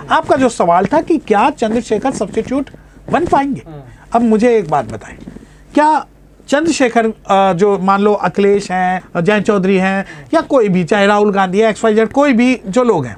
आपका जो सवाल था कि क्या चंद्रशेखर सब्स्टिट्यूट बन पाएंगे, अब मुझे एक बात बताएं, क्या चंद्रशेखर जो मान लो अखिलेश हैं, जयंत चौधरी हैं, या कोई भी, चाहे राहुल गांधी है, XYZ कोई भी जो लोग हैं,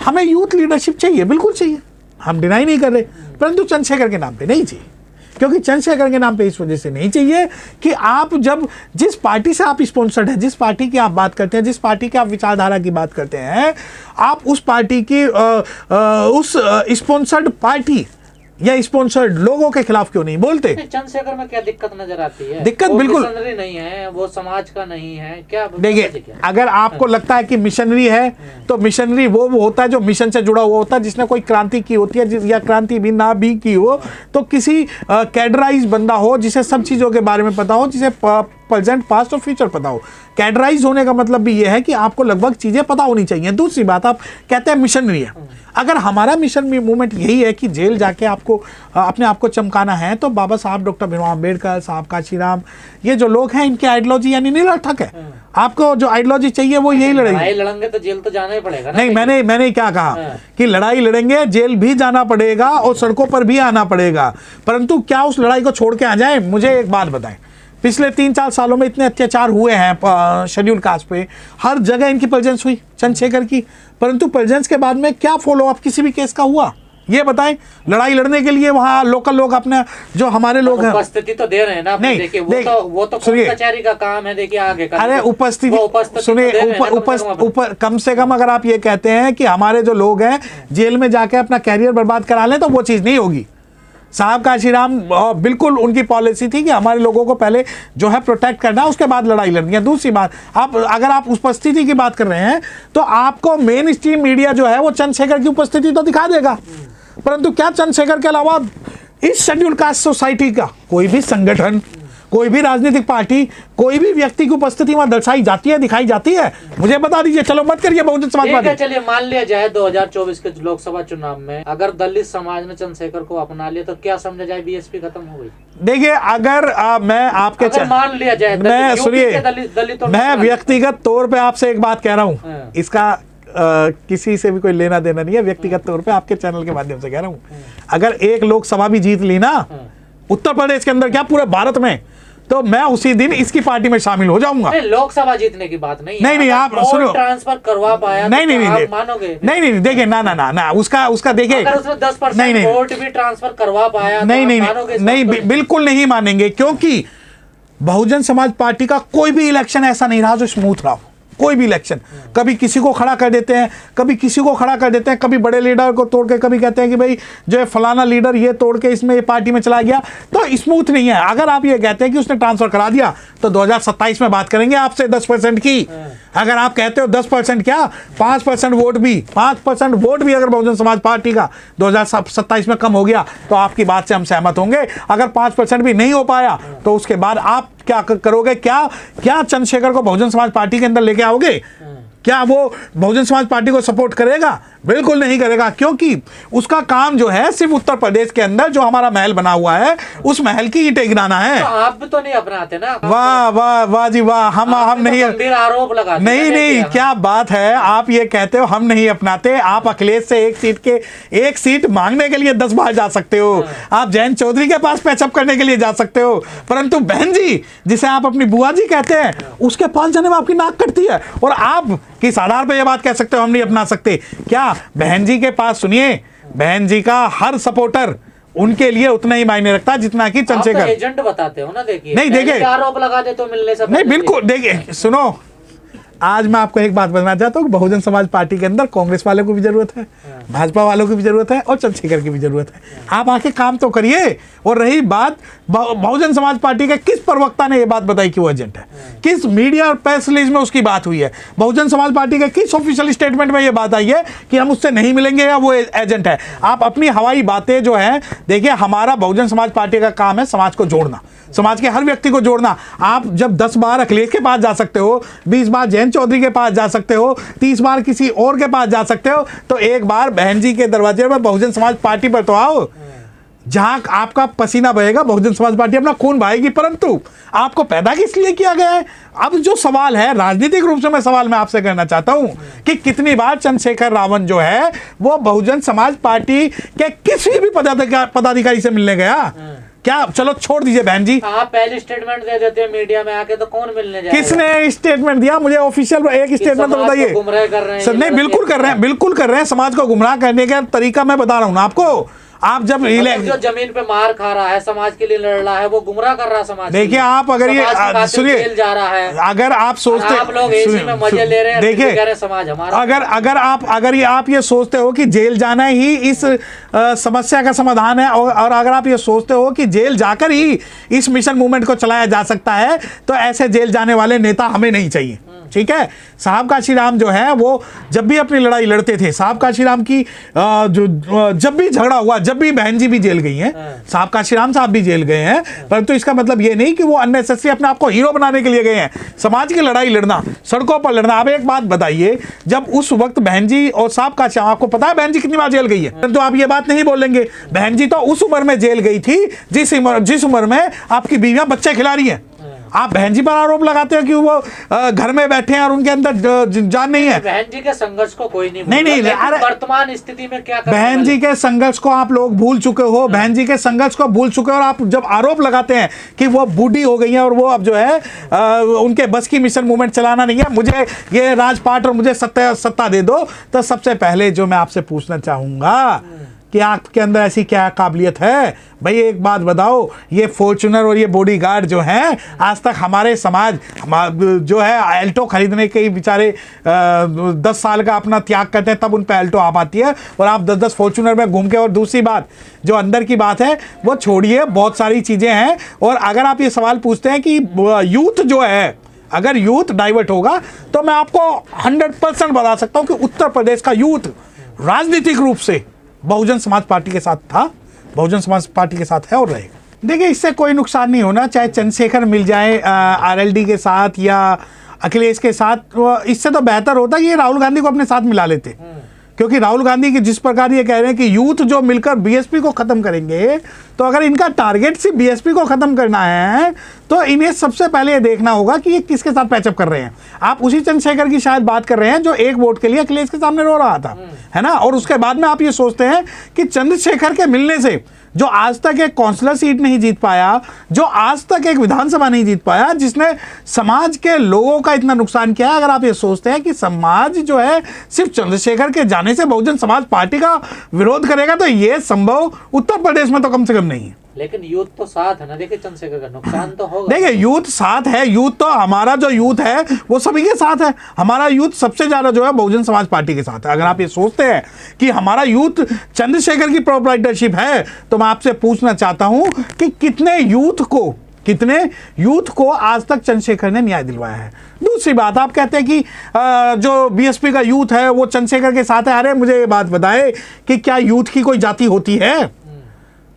हमें यूथ लीडरशिप चाहिए, बिल्कुल चाहिए, हम डिनाई नहीं कर रहे, परंतु चंद्रशेखर के नाम पे नहीं चाहिए। क्योंकि चंद्रशेखर के नाम पे इस वजह से नहीं चाहिए कि आप जब जिस पार्टी से आप स्पॉन्सर्ड हैं, जिस पार्टी की आप बात करते हैं, जिस पार्टी की आप विचारधारा की बात करते हैं, आप उस पार्टी की उस स्पॉन्सर्ड पार्टी या स्पॉन्सर्ड लोगों के खिलाफ क्यों नहीं बोलते? चंद्रशेखर में क्या दिक्कत नजर आती है? दिक्कत बिल्कुल नहीं है, वो समाज का नहीं है क्या? देखिए, अगर आपको लगता है कि मिशनरी है, तो मिशनरी वो होता है जो मिशन से जुड़ा हुआ होता है, जिसने कोई क्रांति की होती है, या क्रांति भी ना भी की हो, तो किसी कैडराइज बंदा हो जिसे सब चीज़ों के बारे में पता हो, जिसे प्रेजेंट, पास्ट और फ्यूचर पता हो। कैडराइज होने का मतलब भी ये है कि आपको लगभग चीज़ें पता होनी चाहिए। दूसरी बात, आप कहते हैं मिशनरी है, अगर हमारा मिशन मूवमेंट यही है कि जेल जाके आपको अपने आप को चमकाना है, तो बाबा साहब डॉक्टर भीमराव अम्बेडकर साहब, काशीराम, ये जो लोग हैं, इनकी आइडियोलॉजी यानी निरर्थक है। आपको जो आइडियोलॉजी चाहिए वो यही लड़ेंगे तो जेल तो जाना ही पड़ेगा ना। नहीं, मैंने क्या कहा कि लड़ाई लड़ेंगे, जेल भी जाना पड़ेगा और सड़कों पर भी आना पड़ेगा, परंतु क्या उस लड़ाई को छोड़ के आ जाए? मुझे एक बात बताएं, पिछले 3-4 सालों में इतने अत्याचार हुए हैं शेड्यूल कास्ट पे, हर जगह इनकी प्रेजेंस हुई चंद्रशेखर की, परंतु प्रेजेंस के बाद में क्या फॉलो अप किसी भी केस का हुआ? ये बताएं। लड़ाई लड़ने के लिए वहाँ लोकल लोग अपने जो हमारे लोग हैं उपस्थिति तो दे रहे हैं ना। नहीं, देखिए वो तो कचहरी का काम है, देखिए आगे का। अरे उपस्थिति सुनिए, कम से कम अगर आप ये कहते हैं कि हमारे जो लोग हैं जेल में जाके अपना कैरियर बर्बाद करा लें, तो वो चीज़ नहीं होगी। साहब काशीराम बिल्कुल उनकी पॉलिसी थी कि हमारे लोगों को पहले जो है प्रोटेक्ट करना, उसके बाद लड़ाई लड़नी है। दूसरी बात, आप अगर आप उपस्थिति की बात कर रहे हैं, तो आपको मेन स्ट्रीम मीडिया जो है वो चंद्रशेखर की उपस्थिति तो दिखा देगा, परंतु क्या चंद्रशेखर के अलावा इस शेड्यूल कास्ट सोसाइटी का कोई भी संगठन, कोई भी राजनीतिक पार्टी, कोई भी व्यक्ति की उपस्थिति वहां दर्शाई जाती है, दिखाई जाती है? मुझे बता दीजिए। चलो मत करिए बहुजन समाज पार्टी। चलिए मान लिया जाए 2024 के लोकसभा चुनाव में अगर दलित समाज ने चंद्रशेखर को अपना लिया, तो क्या समझा जाए बीएसपी खत्म हो गई? देखिए, अगर मैं आपके मान लिया जाए, मैं सुनिए, मैं व्यक्तिगत तौर पे आपसे एक बात कह रहा हूँ, इसका किसी से भी कोई लेना देना नहीं है, व्यक्तिगत तौर पे आपके चैनल के माध्यम से कह रहा हूँ, अगर एक लोकसभा भी जीत ली ना उत्तर प्रदेश के अंदर, क्या पूरे भारत में, तो मैं उसी दिन इसकी पार्टी में शामिल हो जाऊंगा। लोकसभा जीतने की बात नहीं, नहीं, आप सुनो, ट्रांसफर करवा पाया नहीं, आप मानोगे? नहीं, देखिए ना, उसका देखिए, अगर उसने 10% वोट भी ट्रांसफर करवा पाया, नहीं, बिल्कुल नहीं मानेंगे, क्योंकि बहुजन समाज पार्टी का कोई भी इलेक्शन ऐसा नहीं रहा जो स्मूथ रहा। कोई भी इलेक्शन, कभी किसी को खड़ा कर देते हैं, कभी किसी को खड़ा कर देते हैं, कभी बड़े लीडर को तोड़ के, कभी कहते हैं कि भाई जो है फलाना लीडर ये तोड़ के इसमें ये पार्टी में चला गया, तो स्मूथ नहीं है। अगर आप ये कहते हैं कि उसने ट्रांसफर करा दिया, तो 2027 में बात करेंगे आपसे 10% की। अगर आप कहते हो 10% क्या, 5% वोट भी, 5% वोट भी अगर बहुजन समाज पार्टी का 2027 में कम हो गया, तो आपकी बात से हम सहमत होंगे। अगर 5% भी नहीं हो पाया, तो उसके बाद आप क्या करोगे? क्या चंद्रशेखर को बहुजन समाज पार्टी के अंदर लेके आओगे? क्या वो बहुजन समाज पार्टी को सपोर्ट करेगा? बिल्कुल नहीं करेगा, क्योंकि उसका काम जो है सिर्फ उत्तर प्रदेश के अंदर जो हमारा महल बना हुआ है, उस महल की ईंटें गिराना है। तो आप भी तो नहीं अपनाते ना। वाह जी वाह, हम नहीं, आरोप लगा नहीं, क्या बात है, आप ये कहते हो हम नहीं अपनाते। आप अखिलेश से एक सीट मांगने के लिए 10 बार जा सकते हो, आप जयंत चौधरी के पास पैचअप करने के लिए जा सकते हो, परंतु बहन जी, जिसे आप अपनी बुआ जी कहते हैं, उसके पास जाने में आपकी नाक कटती है, और आप किस आधार पर यह बात कह सकते हो हम नहीं अपना सकते? क्या बहन जी के पास, सुनिए, बहन जी का हर सपोर्टर उनके लिए उतना ही मायने रखता है जितना कि चंद्रशेखर। एजेंट बताते हो ना, देखिए नहीं, देखिए आरोप लगा दे तो मिलने से नहीं, बिल्कुल देखिए, सुनो, आज मैं आपको एक बात बताना चाहता हूँ, बहुजन समाज पार्टी के अंदर कांग्रेस वालों को भी जरूरत है, भाजपा वालों की भी जरूरत है, और चंद्रशेखर की भी जरूरत है। आप आके काम तो करिए। और रही बात बहुजन समाज पार्टी के किस प्रवक्ता ने यह बात बताई कि वो एजेंट है? किस मीडिया और प्रेस रिलीज में उसकी बात हुई है? बहुजन समाज पार्टी के किस ऑफिशियल स्टेटमेंट में यह बात आई है कि हम उससे नहीं मिलेंगे या वो एजेंट है? आप अपनी हवाई बातें जो है, देखिए, हमारा बहुजन समाज पार्टी का काम है समाज को जोड़ना, समाज के हर व्यक्ति को जोड़ना। आप जब 10 बार अखिलेश के पास जा सकते हो, 20 बार जयंत चौधरी के पास जा सकते हो, 30 बार किसी और के पास जा सकते हो, तो एक बार बहन जी के दरवाजे पर बहुजन समाज पार्टी पर तो आओ। जहां आपका पसीना बहेगा बहुजन समाज पार्टी अपना खून बहाएगी, परंतु आपको पैदा किस लिए किया गया है? अब जो सवाल है राजनीतिक रूप से मैं आपसे करना चाहता हूं कि कितनी बार चंद्रशेखर रावण जो है वो बहुजन समाज पार्टी के किसी भी पदाधिकारी से मिलने गया? क्या, चलो छोड़ दीजिए बहन जी, आप पहले स्टेटमेंट दे देते हैं मीडिया में आके, तो कौन मिलने जाएगा? किसने स्टेटमेंट दिया? मुझे ऑफिशियल एक स्टेटमेंट तो बताइए। गुमराह कर रहे हैं सर, नहीं, बिल्कुल कर रहे हैं, बिल्कुल कर रहे हैं। समाज को गुमराह करने का तरीका मैं बता रहा हूं ना आपको। आप जब जो जमीन पे मार खा रहा है, समाज के लिए लड़ रहा है, वो गुमराह कर रहा है समाज। देखिए, आप अगर ये सुनिए, जेल जा रहा है, अगर आप सोचते, आप लोग एसी में मजे ले रहे हैं, देखिए समाज हमारा, अगर आप ये सोचते हो कि जेल जाना ही इस समस्या का समाधान है, और अगर आप ये सोचते हो कि जेल जाकर ही इस मिशन मूवमेंट को चलाया जा सकता है, तो ऐसे जेल जाने वाले नेता हमें नहीं चाहिए। ठीक है, साहब काशीराम जो है वो जब भी अपनी लड़ाई लड़ते थे, साहब काशीराम की जब भी झगड़ा हुआ, जब भी बहन जी भी जेल गई हैं, साहब काशीराम साहब भी जेल गए हैं, परंतु इसका मतलब ये नहीं कि वो अननेसेसरी अपने आप को हीरो बनाने के लिए गए हैं। समाज की लड़ाई लड़ना, सड़कों पर लड़ना। आप एक बात बताइए, जब उस वक्त बहन जी और साहब काशीराम, आपको पता है बहन जी कितनी बार जेल गई है? परंतु आप ये बात नहीं बोलेंगे, बहन जी तो उस उम्र में जेल गई थी जिस उम्र में आपकी बीवियां बच्चे खिला रही हैं। आप बहन जी पर आरोप लगाते हो कि वो घर में बैठे हैं और उनके अंदर जान नहीं है। बहन जी के संघर्ष को कोई नहीं नहीं, अरे वर्तमान स्थिति में क्या बहन जी के संघर्ष को आप लोग भूल चुके हो, बहन जी के संघर्ष को भूल चुके हो। और आप जब आरोप लगाते हैं कि वो बूढ़ी हो गई हैं और वो अब जो है उनके बस की मिशन मूवमेंट चलाना नहीं है, मुझे ये राजपाट और मुझे सत्ता दे दो, तो सबसे पहले जो मैं आपसे पूछना चाहूंगा कि आपके अंदर ऐसी क्या काबिलियत है? भाई एक बात बताओ, ये फॉर्च्यूनर और ये बॉडीगार्ड जो हैं, आज तक हमारे समाज जो है एल्टो खरीदने के बेचारे 10 साल का अपना त्याग करते हैं, तब उन पे एल्टो आ पाती है, और आप 10-10 फॉर्च्यूनर में घूम के। और दूसरी बात, जो अंदर की बात है वो छोड़िए, बहुत सारी चीज़ें हैं। और अगर आप ये सवाल पूछते हैं कि यूथ जो है, अगर यूथ डाइवर्ट होगा, तो मैं आपको 100% बता सकता हूँ कि उत्तर प्रदेश का यूथ राजनीतिक रूप से बहुजन समाज पार्टी के साथ था, बहुजन समाज पार्टी के साथ है और रहेगा। देखिए, इससे कोई नुकसान नहीं होना, चाहे चंद्रशेखर मिल जाए आरएलडी के साथ या अखिलेश के साथ। इससे तो बेहतर होता कि ये राहुल गांधी को अपने साथ मिला लेते, क्योंकि राहुल गांधी की जिस प्रकार ये कह रहे हैं कि यूथ जो मिलकर बीएसपी को खत्म करेंगे, तो अगर इनका टारगेट सिर्फ बीएसपी को खत्म करना है, तो इन्हें सबसे पहले ये देखना होगा कि ये किसके साथ पैचअप कर रहे हैं। आप उसी चंद्रशेखर की शायद बात कर रहे हैं जो एक वोट के लिए अखिलेश के सामने रो रहा था, है ना? और उसके बाद में आप ये सोचते हैं कि चंद्रशेखर के मिलने से, जो आज तक एक काउंसिलर सीट नहीं जीत पाया, जो आज तक एक विधानसभा नहीं जीत पाया, जिसने समाज के लोगों का इतना नुकसान किया है, अगर आप ये सोचते हैं कि समाज जो है सिर्फ चंद्रशेखर के जाने से बहुजन समाज पार्टी का विरोध करेगा, तो ये संभव उत्तर प्रदेश में तो कम से कम नहीं है। लेकिन यूथ तो साथ है ना। देखिए, चंद्रशेखर का नुकसान तो होगा। देखिए, यूथ साथ है, यूथ तो हमारा जो यूथ है वो सभी के साथ है। हमारा यूथ सबसे ज्यादा जो है बहुजन समाज पार्टी के साथ है। अगर आप ये सोचते हैं कि हमारा यूथ चंद्रशेखर की प्रोप्राइटरशिप है, तो मैं आपसे पूछना चाहता हूं कि कितने यूथ को आज तक चंद्रशेखर ने न्याय दिलवाया है? दूसरी बात, आप कहते हैं कि जो बीएसपी का यूथ है वो चंद्रशेखर के साथ है। अरे मुझे ये बात बताएं कि क्या यूथ की कोई जाति होती है?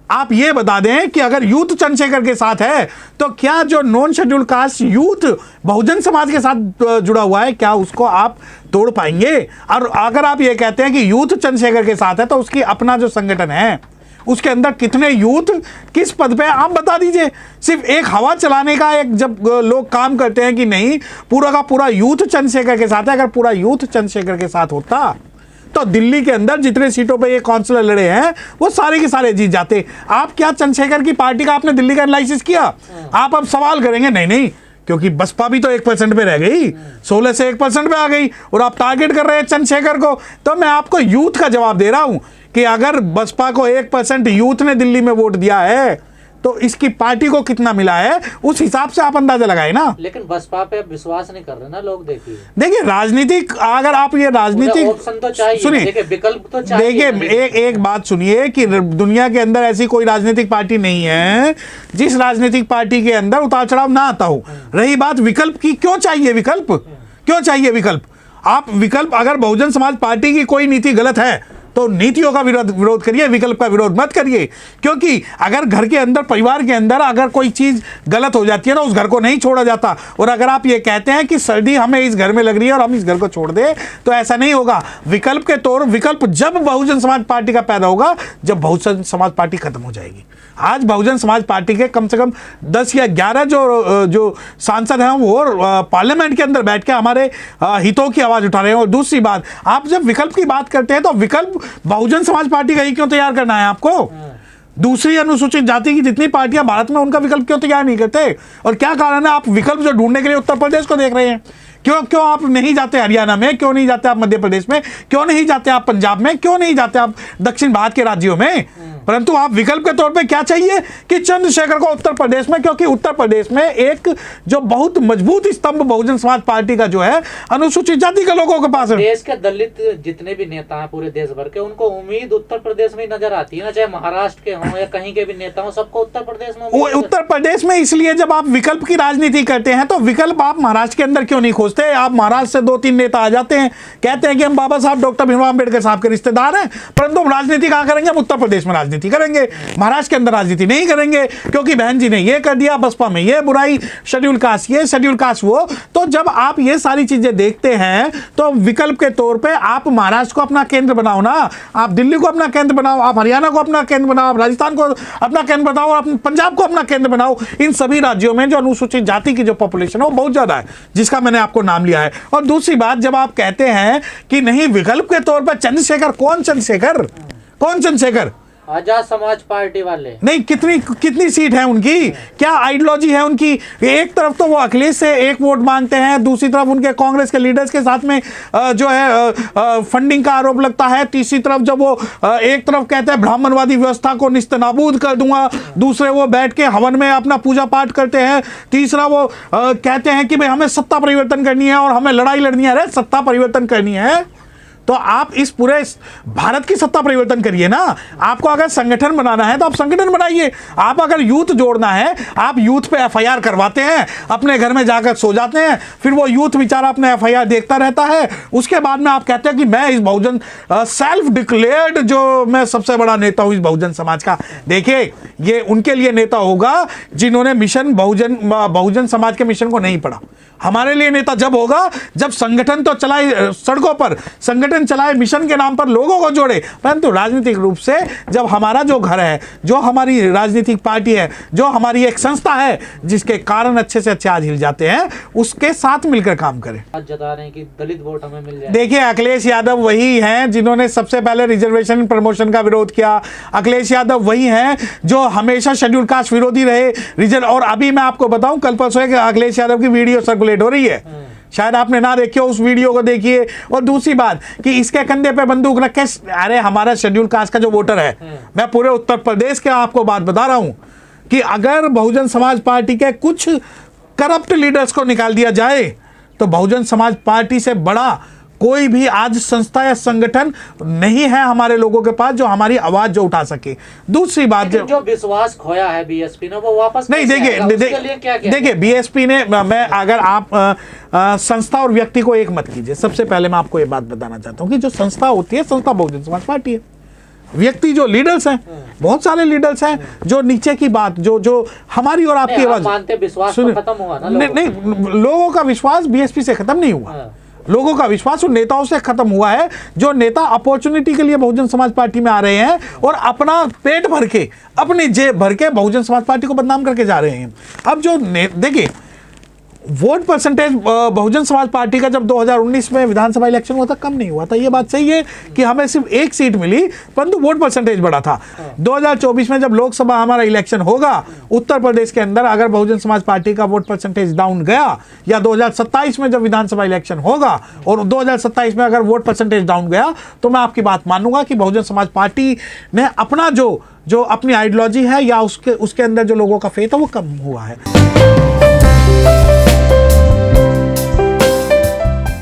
आप ये बता दें कि अगर यूथ चंद्रशेखर के साथ है, तो क्या जो non scheduled caste youth Bahujan Samaj के साथ जुड़ा हुआ है, क्या उसको आप तोड़ पाएंगे? और अगर आप ये कहते हैं कि यूथ चंद्रशेखर के साथ है, तो उसकी अपना जो संगठन है उसके अंदर कितने यूथ किस पद पे आप बता दीजिए। सिर्फ एक हवा चलाने का एक जब लोग काम करते हैं कि नहीं, पूरा का पूरा यूथ चंद्रशेखर के साथ है, अगर पूरा यूथ चंद्रशेखर के साथ होता तो दिल्ली के अंदर जितने सीटों पे ये काउंसिलर लड़े हैं वो सारे के सारे जीत जाते। आप क्या चंद्रशेखर की पार्टी का आपने दिल्ली का एनालिसिस किया? आप अब सवाल करेंगे नहीं, क्योंकि बसपा भी तो 1% पे रह गई, 16 से 1% पे आ गई, और आप टारगेट कर रहे हैं चंद्रशेखर को। तो मैं आपको यूथ का जवाब दे रहा हूं कि अगर बसपा को 1% यूथ ने दिल्ली में वोट दिया है, तो इसकी पार्टी को कितना मिला है, उस हिसाब से आप अंदाजा लगाए ना। लेकिन बसपा पे विश्वास नहीं कर रहे ना लोग। देखिए राजनीतिक, अगर आप ये राजनीतिक ऑप्शन तो चाहिए, सुनिए, विकल्प तो चाहिए। देखिए एक बात सुनिए कि दुनिया के अंदर ऐसी कोई राजनीतिक पार्टी नहीं है जिस राजनीतिक पार्टी के अंदर उतार चढ़ाव ना आता हो। रही बात विकल्प की, क्यों चाहिए विकल्प? क्यों चाहिए विकल्प? आप विकल्प, अगर बहुजन समाज पार्टी की कोई नीति गलत है तो नीतियों का विरोध करिए, विकल्प का विरोध मत करिए। क्योंकि अगर घर के अंदर, परिवार के अंदर अगर कोई चीज गलत हो जाती है ना, उस घर को नहीं छोड़ा जाता। और अगर आप ये कहते हैं कि सर्दी हमें इस घर में लग रही है और हम इस घर को छोड़ दें, तो ऐसा नहीं होगा। विकल्प जब बहुजन समाज पार्टी का पैदा होगा, जब बहुजन समाज पार्टी खत्म हो जाएगी। आज बहुजन समाज पार्टी के कम से कम 10 या 11 जो सांसद हैं वो पार्लियामेंट के अंदर बैठ के हमारे हितों की आवाज उठा रहे हैं। और दूसरी बात, आप जब विकल्प की बात करते हैं तो विकल्प बहुजन समाज पार्टी का ही क्यों तैयार करना है आपको? दूसरी अनुसूचित जाति की जितनी पार्टियां भारत में, उनका विकल्प क्यों तैयार नहीं करते? और क्या कारण है आप विकल्प जो ढूंढने के लिए उत्तर प्रदेश को देख रहे हैं? क्यों आप नहीं जाते हरियाणा में? क्यों नहीं जाते आप मध्य प्रदेश में? क्यों नहीं जाते आप पंजाब में? क्यों नहीं जाते आप दक्षिण भारत के राज्यों में? परंतु आप विकल्प के तौर पे क्या चाहिए कि चंद्रशेखर को उत्तर प्रदेश में, क्योंकि उत्तर प्रदेश में एक जो बहुत मजबूत स्तंभ बहुजन समाज पार्टी का जो है अनुसूचित जाति के लोगों के पास है। देश के दलित जितने भी नेता हैं पूरे देश भर के, उनको उम्मीद उत्तर प्रदेश में नजर आती है ना, चाहे महाराष्ट्र के हों या कहीं के भी नेता हों, सबको उत्तर प्रदेश में। उत्तर प्रदेश में इसलिए जब आप विकल्प की राजनीति करते हैं तो विकल्प आप महाराष्ट्र के अंदर क्यों नहीं खोजते? आप महाराष्ट्र से 2-3 नेता आ जाते हैं, कहते हैं कि हम बाबा साहब डॉक्टर भीमराव अम्बेडकर साहब के रिश्तेदार हैं, परंतु हम राजनीति कहां करेंगे? हम उत्तर प्रदेश में राजनीति करेंगे, महाराष्ट्र के अंदर राजनीति नहीं करेंगे, क्योंकि बहन जी ने ये कर दिया, बसपा में ये बुराई, शेड्यूल कास्ट ये, शेड्यूल कास्ट वो। तो जब आप ये सारी चीजें देखते हैं तो विकल्प के तौर पे आप महाराष्ट्र को अपना केंद्र बनाओ ना, आप दिल्ली को अपना केंद्र बनाओ, आप हरियाणा को अपना केंद्र बनाओ, आप राजस्थान को अपना केंद्र बनाओ, आप पंजाब को अपना केंद्र बनाओ। इन सभी राज्यों में जो अनुसूचित जाति की जो पॉपुलेशन है वो बहुत ज्यादा है, जिसका मैंने आपको नाम लिया है। और दूसरी बात, जब आप कहते हैं कि नहीं विकल्प के तौर पर चंद्रशेखर, कौन चंद्रशेखर? आजाद समाज पार्टी वाले नहीं, कितनी सीट है उनकी? क्या आइडियोलॉजी है उनकी? एक तरफ तो वो अखिलेश से एक वोट मांगते हैं, दूसरी तरफ उनके कांग्रेस के लीडर्स के साथ में जो है फंडिंग का आरोप लगता है, तीसरी तरफ जब वो एक तरफ कहते हैं ब्राह्मणवादी व्यवस्था को निस्तनाबूद कर दूंगा, दूसरे वो बैठ के हवन में अपना पूजा पाठ करते हैं, तीसरा वो कहते हैं कि भाई हमें सत्ता परिवर्तन करनी है और हमें लड़ाई लड़नी है। अरे सत्ता परिवर्तन करनी है तो आप इस पूरे भारत की सत्ता परिवर्तन करिए ना। आपको अगर संगठन बनाना है तो आप संगठन बनाइए। आप अगर यूथ जोड़ना है, आप यूथ पे एफआईआर करवाते हैं, अपने घर में जाकर सो जाते हैं, फिर वो यूथ बेचारा अपने एफआईआर देखता रहता है। उसके बाद में आप कहते हैं कि मैं इस बहुजन सेल्फ डिक्लेयर्ड जो मैं सबसे बड़ा नेता हूं इस बहुजन समाज का। देखिए, ये उनके लिए नेता होगा जिन्होंने मिशन बहुजन समाज के मिशन को नहीं पढ़ा। हमारे लिए नेता जब होगा जब संगठन तो चलाए, सड़कों पर संगठन चलाए, मिशन के नाम पर लोगों को जोड़े, परंतु राजनीतिक रूप से जब हमारा जो घर है, जो हमारी राजनीतिक पार्टी है, जो हमारी एक संस्था है जिसके कारण अच्छे से अच्छे आज हिल जाते हैं, उसके साथ मिलकर काम करें। आज जता रहे हैं कि दलित वोट हमें मिल जाए। देखिए, अखिलेश यादव वही हैं जिन्होंने सबसे पहले रिजर्वेशन प्रमोशन का विरोध किया। अखिलेश यादव वही हैं जो हमेशा शेड्यूल कास्ट विरोधी रहे। और अभी मैं आपको बताऊं, कल परसों अखिलेश यादव की वीडियो सर्कुलेट हो रही है, शायद आपने ना देखी हो, उस वीडियो को देखिए। और दूसरी बात कि इसके कंधे पे बंदूक रख के, अरे हमारा शेड्यूल कास्ट का जो वोटर है, मैं पूरे उत्तर प्रदेश के आपको बात बता रहा हूं कि अगर बहुजन समाज पार्टी के कुछ करप्ट लीडर्स को निकाल दिया जाए तो बहुजन समाज पार्टी से बड़ा कोई भी आज संस्था या संगठन नहीं है हमारे लोगों के पास जो हमारी आवाज जो उठा सके। दूसरी बात, जो विश्वास खोया है बीएसपी ने वो वापस नहीं, देखिए बीएसपी ने, मैं अगर आप संस्था और व्यक्ति को एक मत कीजिए। सबसे पहले मैं आपको ये बात बताना चाहता हूं कि जो संस्था होती है, संस्था बहुजन समाज पार्टी है। व्यक्ति जो लीडर्स हैं, बहुत सारे लीडर्स हैं जो नीचे की बात, जो हमारी और आपकी आवाज मानते, विश्वास तो खत्म हुआ ना। नहीं, लोगों का विश्वास बीएसपी से खत्म नहीं हुआ। लोगों का विश्वास उन नेताओं से खत्म हुआ है जो नेता अपॉर्चुनिटी के लिए बहुजन समाज पार्टी में आ रहे हैं और अपना पेट भर के, अपनी जेब भर के बहुजन समाज पार्टी को बदनाम करके जा रहे हैं। अब जो देखिए, vote percentage Bahujan Samaj party का जब 2019 में विधानसभा इलेक्शन हुआ था कम नहीं हुआ था, ये बात सही है कि हमें सिर्फ एक सीट मिली, परंतु वोट परसेंटेज बढ़ा था। 2024 में जब लोकसभा हमारा इलेक्शन होगा उत्तर प्रदेश के अंदर, अगर बहुजन समाज पार्टी का वोट परसेंटेज डाउन गया, या 2027 में जब विधानसभा इलेक्शन होगा और 2027 में अगर वोट परसेंटेज डाउन गया, तो मैं आपकी बात मानूंगा कि बहुजन समाज पार्टी ने अपना जो अपनी आइडियोलॉजी है या उसके अंदर जो लोगों का फेथ है वो कम हुआ है।